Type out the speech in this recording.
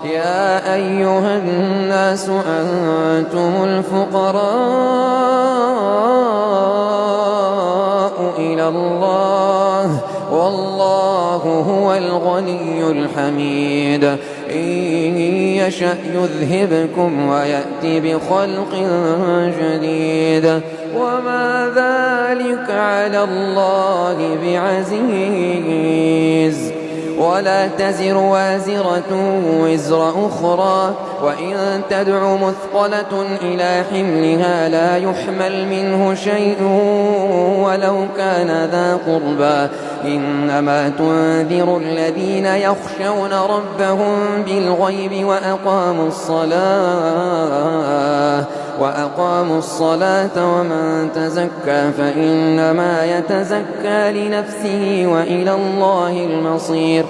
يا أيها الناس أنتم الفقراء إلى الله والله هو الغني الحميد. إن يشأ يذهبكم ويأتي بخلق جديد وما ذلك على الله بعزيز. ولا تزر وازرة وزر أخرى وإن تدع مثقلة إلى حملها لا يحمل منه شيء ولو كان ذا قربى إنما تنذر الذين يخشون ربهم بالغيب وأقاموا الصلاة ومن تزكى فإنما يتزكى لنفسه وإلى الله المصير.